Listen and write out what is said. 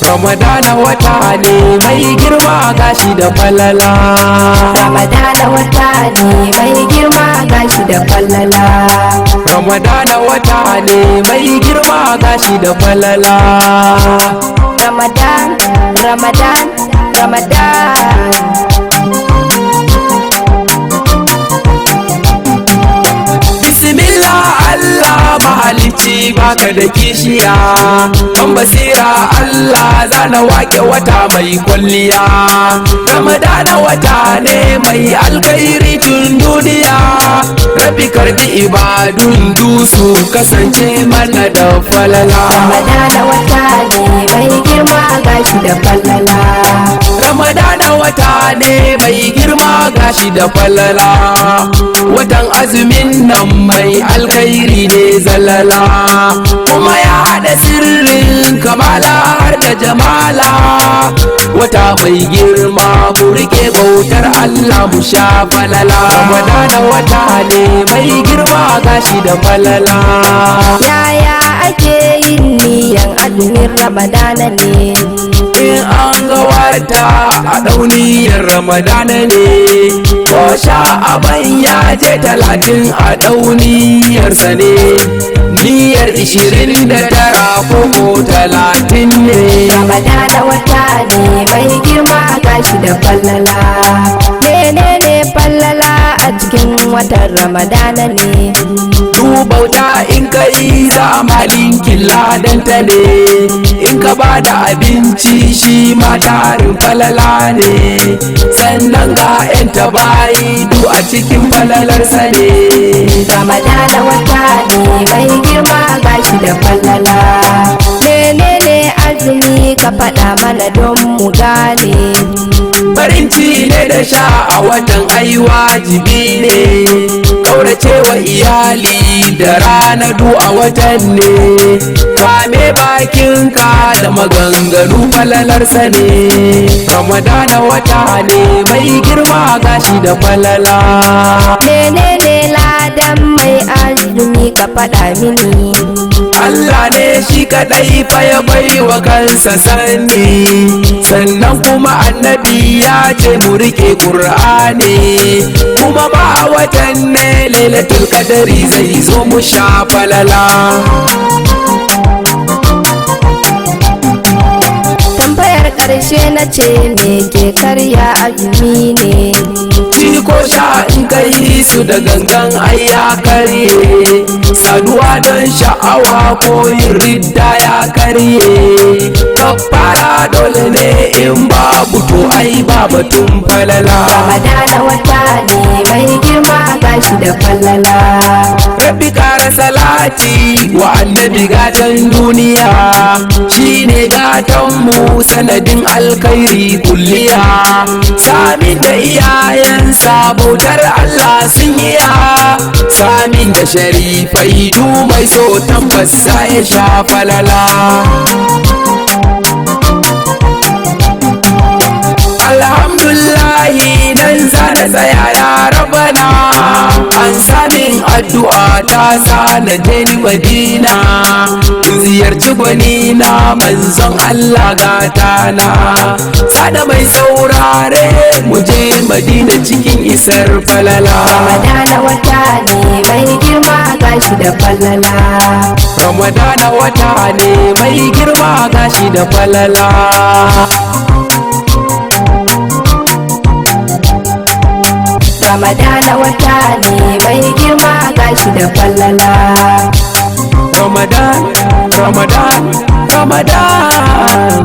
Ramadana wata ne mai girma gashi da falala. Ramadana wata ne mai girma gashi da falala. Ramadana wata ne mai girma gashi da falala. Ramadan, Ramadan, Ramadan. Bismillah Allah mahalicci baka da kishiya, kan basira Allah zana wake wata mai kwalliya. Ramadana wata ne mai alkhairi tun duniya, Rabbi karbi ibadun dusu kasance mana da falala. Ramadana wata ne mai girma gashi da falala. Ramadana wata ne mai girma gashi da falala. Watan azumin nan mai alkhairi ne zalala, kuma ya haɗa sirrin kamala har da jamala. Wata mai girma mu rike bautar Allah mu sha falala. Ramadana wata ne mai girma gashi da falala. Yaya ake yin niyan azumin Ramadana ne? In an ga wata a ɗauniyar Ramadana ne, ko sha'aban ya je 30 a ɗauniyarsa ne, niyyar 29 ko 30 ne. Ramadana wata ne mai girma gashi da falala. Menene falala a cikin watan Ramadana ne? Bauta in ka yi zamalin ladanta ne, in ka ba da abinci shi ma tarin falala ne, sannan ga 'yan tabayi du a cikin falalarsa ne. Ramadana wata ne mai girma gashi da falala. Menene azumi ka faɗa mana don mu gane? Farin ci ne da sha a watan ai wajibi ne, kaurace wa iyali da rana du a watan ne, kame bakinka da maganganu falalarsa ne. Ramadana wata ne mai girma gashi da falala. Menene ladan mai azumi ka faɗa mini? Allah ne shi kadai fa ya bai wa kansa sani, sannan kuma annabi ya ce mu rike Qur'ani, kuma ba a watan ne lailatul qadari zai zo mu sha falala. Tambayar ƙarshe na ce me ke karya azumi ne? Ci ko sha in kai su da gangan ai ya karye, saduwa don sha'awa ko yin ridda ya karye, kafara dole ne in babu to ai ba batun falala. Ramadana wata ne mai girma gashi da falala. Rabbi kara salati wa annabi gatan duniya, shine gatan mu sanadin alkhairi kulliya, samin da iyayensa bautar Allah sun iya, samin da sharifai du mai so tabbas ya sha falala. Alhamdulillahi nan zana tsaya ya rabana, an samin addu'a ta sa na je ni Madina, ziyarci gwani na manzon Allah gatana, sada mai saurare mu je Madina cikin isar falala. Ramadana wata ne mai girma gashi da falala. Ramadana wata ne mai girma gashi da falala. Ramadana wata ne mai girma gashi da falala. Ramadan, Ramadan, Ramadan.